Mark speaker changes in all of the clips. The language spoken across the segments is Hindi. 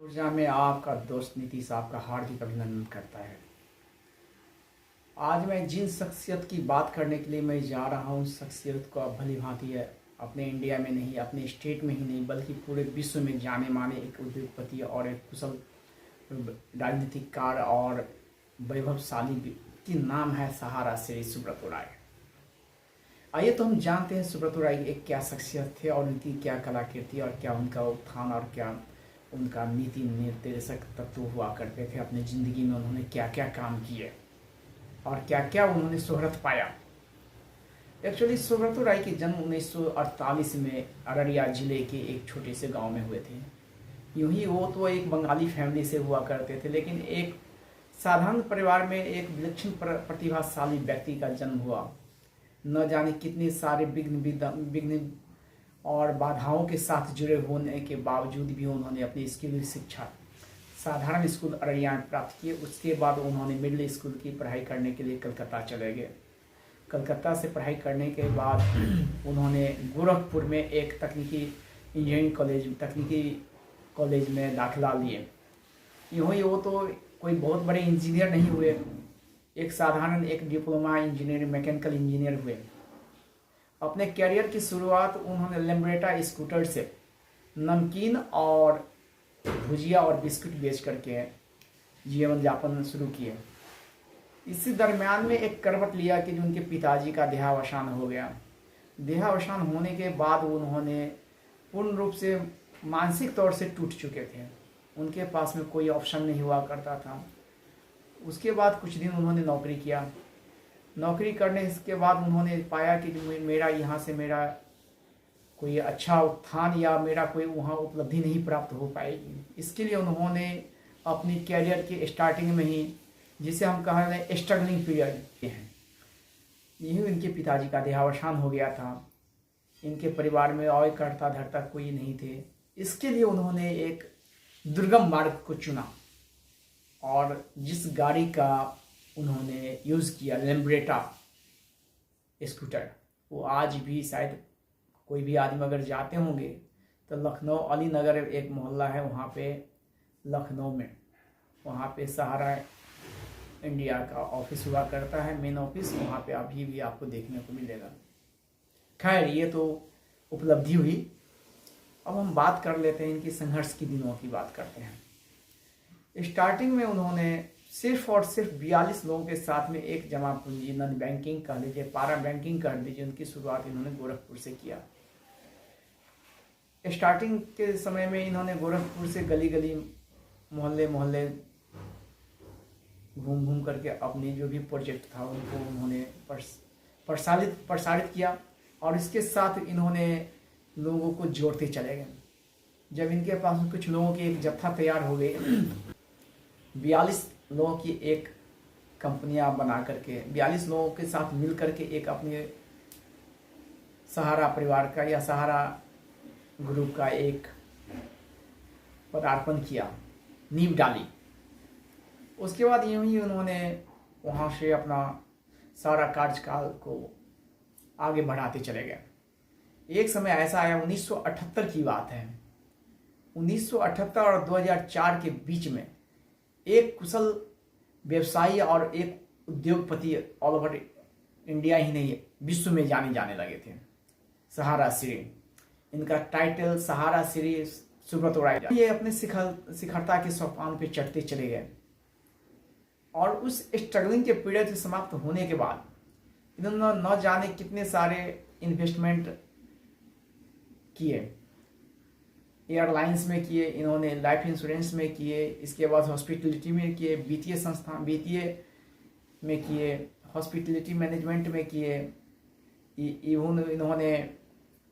Speaker 1: ऊर्जा में आपका दोस्त नीतीश आपका हार्दिक अभिनंदन करता है। आज मैं जिन शख्सियत की बात करने के लिए मैं जा रहा हूँ, शख्सियत को भली भांति है अपने इंडिया में नहीं, अपने स्टेट में ही नहीं बल्कि पूरे विश्व में जाने माने एक उद्योगपति और एक कुशल राजनीतिकार और वैभवशाली की नाम है सहारा श्री सुब्रतो राय। आइए तो हम जानते हैं सुब्रतो राय एक क्या शख्सियत थे और उनकी क्या कलाकृति और क्या उनका उत्थान और क्या उनका नीति निर्देशक तत्व हुआ करते थे। अपनी ज़िंदगी में उन्होंने क्या क्या काम किए और क्या क्या उन्होंने शोहरत पाया। एक्चुअली सुब्रतो राय के जन्म 1948 में अररिया जिले के एक छोटे से गांव में हुए थे। यूं ही वो तो एक बंगाली फैमिली से हुआ करते थे, लेकिन एक साधारण परिवार में एक विलक्षण प्रतिभाशाली व्यक्ति का जन्म हुआ। न जाने कितने सारे विघ्न और बाधाओं के साथ जुड़े होने के बावजूद भी उन्होंने अपनी स्कूली शिक्षा साधारण स्कूल अररिया में प्राप्त की। उसके बाद उन्होंने मिडिल स्कूल की पढ़ाई करने के लिए कलकत्ता चले गए। कलकत्ता से पढ़ाई करने के बाद उन्होंने गोरखपुर में एक तकनीकी कॉलेज में दाखिला लिए। यूँ ही वो तो कोई बहुत बड़े इंजीनियर नहीं हुए, एक साधारण एक डिप्लोमा इंजीनियर मैकेनिकल इंजीनियर हुए। अपने करियर की शुरुआत उन्होंने लेम्ब्रेटा स्कूटर से नमकीन और भुजिया और बिस्कुट बेच करके जीवन यापन शुरू किए। इसी दरमियान में एक करवट लिया कि उनके पिताजी का देहावसान हो गया। देहावसान होने के बाद उन्होंने पूर्ण रूप से मानसिक तौर से टूट चुके थे। उनके पास में कोई ऑप्शन नहीं हुआ करता था। उसके बाद कुछ दिन उन्होंने नौकरी किया। नौकरी करने के बाद उन्होंने पाया कि मेरा यहाँ से मेरा कोई अच्छा उत्थान या मेरा कोई वहाँ उपलब्धि नहीं प्राप्त हो पाएगी। इसके लिए उन्होंने अपनी कैरियर के स्टार्टिंग में ही, जिसे हम कह रहे हैं स्ट्रगलिंग पीरियड हैं, यही इनके पिताजी का देहावसान हो गया था। इनके परिवार में और करता धरता कोई नहीं थे। इसके लिए उन्होंने एक दुर्गम मार्ग को चुना और जिस गाड़ी का उन्होंने यूज़ किया लेम्ब्रेटा स्कूटर, वो आज भी शायद कोई भी आदमी अगर जाते होंगे तो लखनऊ अली नगर एक मोहल्ला है वहाँ पे लखनऊ में, वहाँ पे सहारा इंडिया का ऑफिस हुआ करता है, मेन ऑफिस, वहाँ पे अभी भी आपको देखने को मिलेगा। खैर ये तो उपलब्धि हुई। अब हम बात कर लेते हैं इनकी संघर्ष की दिनों की बात करते हैं। स्टार्टिंग में उन्होंने सिर्फ और सिर्फ 42 लोगों के साथ में एक जमा पूंजी नन बैंकिंग कह लीजिए, पारा बैंकिंग कर लीजिए, उनकी शुरुआत इन्होंने गोरखपुर से किया। स्टार्टिंग के समय में इन्होंने गोरखपुर से गली गली मोहल्ले मोहल्ले घूम घूम करके अपनी जो भी प्रोजेक्ट था उनको उन्होंने प्रसारित किया और इसके साथ इन्होंने लोगों को जोड़ते चले गए। जब इनके पास कुछ लोगों की एक जत्था तैयार हो गई, 42 लोगों की एक कंपनियां बना करके 42 लोगों के साथ मिल करके एक अपने सहारा परिवार का या सहारा ग्रुप का एक पदार्पण किया, नींव डाली। उसके बाद यूं ही उन्होंने वहाँ से अपना सारा कार्यकाल को आगे बढ़ाते चले गए। एक समय ऐसा आया, 1978 की बात है, 1978 और 2004 के बीच में एक कुशल व्यवसायी और एक उद्योगपति ऑल ओवर इंडिया ही नहीं विश्व में जाने जाने लगे थे, सहारा श्री। इनका टाइटल सहारा श्री सुब्रतो राय। ये अपने शिखरता के सोपान पे चढ़ते चले गए और उस स्ट्रगलिंग के पीरियड समाप्त होने के बाद इन्होंने न जाने कितने सारे इन्वेस्टमेंट किए। एयरलाइंस में किए, इन्होंने लाइफ इंश्योरेंस में किए, इसके बाद हॉस्पिटलिटी में किए, वित्तीय में किए, हॉस्पिटलिटी मैनेजमेंट में किए, इवन इन्होंने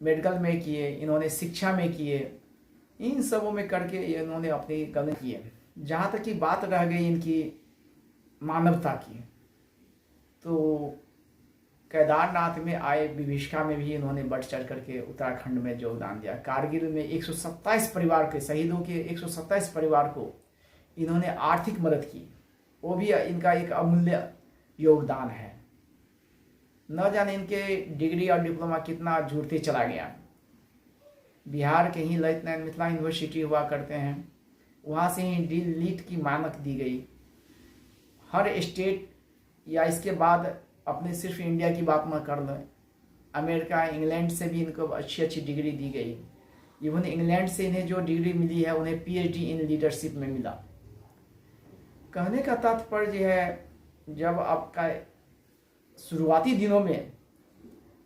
Speaker 1: मेडिकल में किए, इन्होंने शिक्षा में किए। इन सबों में करके इन्होंने अपनी कदम किए। जहाँ तक की बात रह गई इनकी मानवता की, तो केदारनाथ में आए विभीषिका में भी इन्होंने बढ़ चढ़ करके उत्तराखंड में योगदान दिया। कारगिल में 127 परिवार के शहीदों के 127 परिवार को इन्होंने आर्थिक मदद की, वो भी इनका एक अमूल्य योगदान है। न जाने इनके डिग्री और डिप्लोमा कितना जुड़ते चला गया। बिहार के ही ललित नारायण मिथिला यूनिवर्सिटी हुआ करते हैं, वहाँ से ही डिलीट की मानक दी गई। हर स्टेट या इसके बाद अपने सिर्फ इंडिया की बात ना कर लें, अमेरिका इंग्लैंड से भी इनको अच्छी अच्छी डिग्री दी गई। इवन इंग्लैंड से इन्हें जो डिग्री मिली है उन्हें पीएचडी इन लीडरशिप में मिला। कहने का तात्पर्य है, जब आपका शुरुआती दिनों में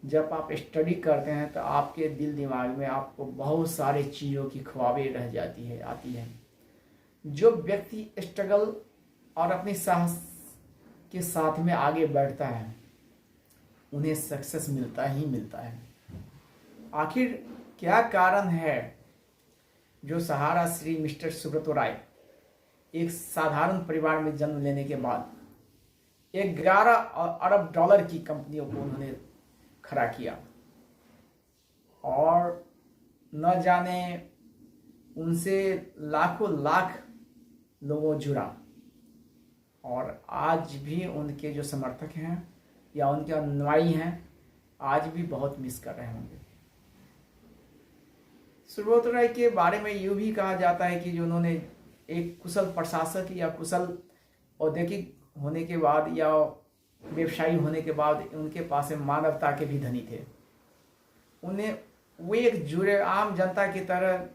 Speaker 1: जब आप स्टडी करते हैं तो आपके दिल दिमाग में आपको बहुत सारे चीज़ों की ख्वाबें रह जाती है आती हैं। जो व्यक्ति स्ट्रगल और अपनी साहस के साथ में आगे बढ़ता है उन्हें सक्सेस मिलता ही मिलता है। आखिर क्या कारण है जो सहारा श्री मिस्टर सुब्रतो राय एक साधारण परिवार में जन्म लेने के बाद 11 अरब डॉलर की कंपनियों को उन्होंने खड़ा किया और न जाने उनसे लाखों लाख लोगों जुड़ा, और आज भी उनके जो समर्थक हैं या उनके अनुयायी हैं आज भी बहुत मिस कर रहे होंगे। सुब्रतो राय के बारे में यूँ भी कहा जाता है कि जो उन्होंने एक कुशल प्रशासक या कुशल औद्योगिक होने के बाद या व्यवसायी होने के बाद उनके पास में मानवता के भी धनी थे। उन्हें वो एक जुड़े आम जनता की तरह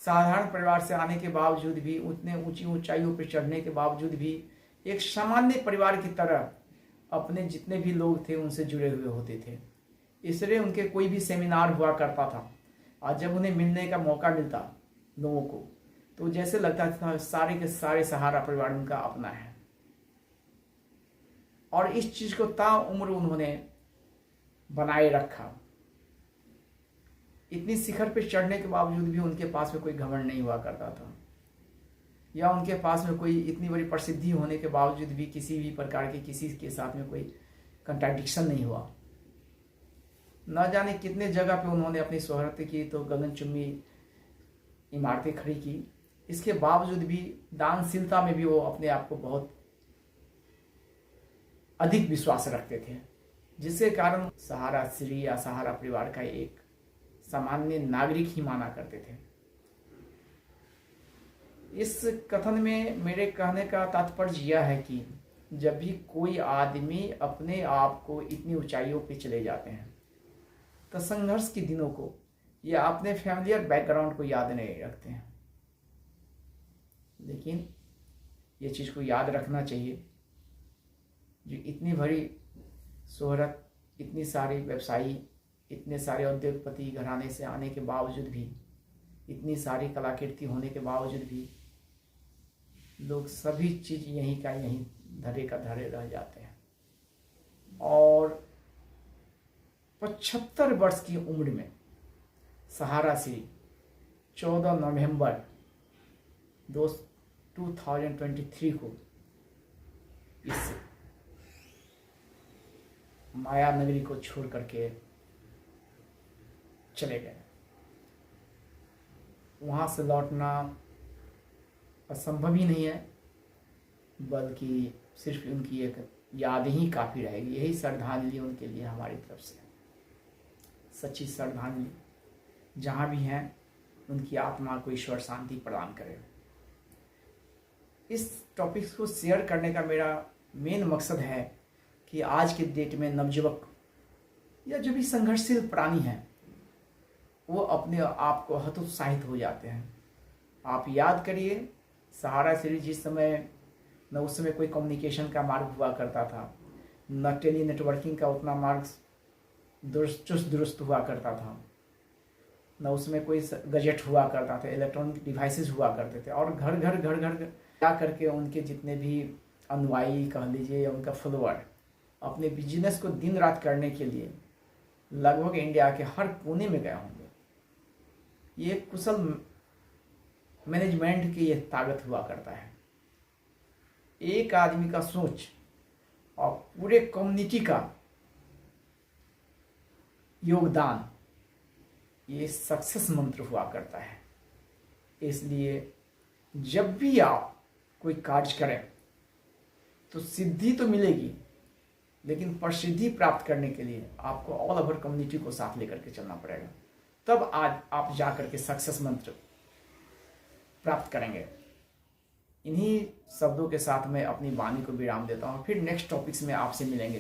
Speaker 1: साधारण परिवार से आने के बावजूद भी, उतने ऊंची ऊंचाइयों पर चढ़ने के बावजूद भी एक सामान्य परिवार की तरह अपने जितने भी लोग थे उनसे जुड़े हुए होते थे। इसलिए उनके कोई भी सेमिनार हुआ करता था और जब उन्हें मिलने का मौका मिलता लोगों को तो जैसे लगता था सारे के सारे सहारा परिवार उनका अपना है। और इस चीज को ताउम्र उन्होंने बनाए रखा। इतनी शिखर पे चढ़ने के बावजूद भी उनके पास में कोई घमंड नहीं हुआ करता था, या उनके पास में कोई इतनी बड़ी प्रसिद्धि होने के बावजूद भी किसी भी प्रकार के किसी के साथ में कोई कंट्राडिक्शन नहीं हुआ। न जाने कितने जगह पे उन्होंने अपनी शोहरत की तो गगनचुंबी इमारतें खड़ी की, इसके बावजूद भी दानशीलता में भी वो अपने आप को बहुत अधिक विश्वास रखते थे, जिसके कारण सहारा श्री या सहारा परिवार का एक सामान्य नागरिक ही माना करते थे। इस कथन में मेरे कहने का तात्पर्य यह है कि जब भी कोई आदमी अपने आप को इतनी ऊंचाइयों पे चले जाते हैं तो संघर्ष के दिनों को या अपने फैमिलियर बैकग्राउंड को याद नहीं रखते हैं। लेकिन ये चीज़ को याद रखना चाहिए, जो इतनी बड़ी शोहरत, इतनी सारी व्यवसायी, इतने सारे उद्योगपति घराने से आने के बावजूद भी, इतनी सारी कलाकृति होने के बावजूद भी लोग सभी चीज़ यहीं का यहीं धरे का धरे रह जाते हैं। और 75 वर्ष की उम्र में सहारा श्री 14 नवंबर 2023 को इस माया नगरी को छोड़ करके चले गए। वहाँ से लौटना असंभव ही नहीं है, बल्कि सिर्फ उनकी एक याद ही काफ़ी रहेगी। यही श्रद्धांजलि उनके लिए हमारी तरफ से, सच्ची श्रद्धांजलि। जहाँ भी हैं उनकी आत्मा को ईश्वर शांति प्रदान करे। इस टॉपिक्स को शेयर करने का मेरा मेन मकसद है कि आज के डेट में नवयुवक या जो भी संघर्षशील प्राणी हैं वो अपने आप को हतोत्साहित हो जाते हैं। आप याद करिए, सहारा श्री जिस समय न उस समय कोई कम्युनिकेशन का मार्ग हुआ करता था, न टेली नेटवर्किंग का उतना मार्ग चुस्त दुरुस्त हुआ करता था, न उसमें कोई गजेट हुआ करता था, इलेक्ट्रॉनिक डिवाइसेस हुआ करते थे। और घर घर जा करके उनके जितने भी अनुयायी कह लीजिए या उनका फॉलोअर अपने बिजनेस को दिन रात करने के लिए लगभग इंडिया के हर कोने में गए होंगे। ये कुशल मैनेजमेंट की ये ताकत हुआ करता है। एक आदमी का सोच और पूरे कम्युनिटी का योगदान, ये सक्सेस मंत्र हुआ करता है। इसलिए जब भी आप कोई कार्य करें तो सिद्धि तो मिलेगी, लेकिन प्रसिद्धि प्राप्त करने के लिए आपको ऑल ओवर कम्युनिटी को साथ लेकर के चलना पड़ेगा। तब आज आप जा करके सक्सेस मंत्र प्राप्त करेंगे। इन्हीं शब्दों के साथ मैं अपनी वाणी को विराम देता हूँ। फिर नेक्स्ट टॉपिक्स में आपसे मिलेंगे।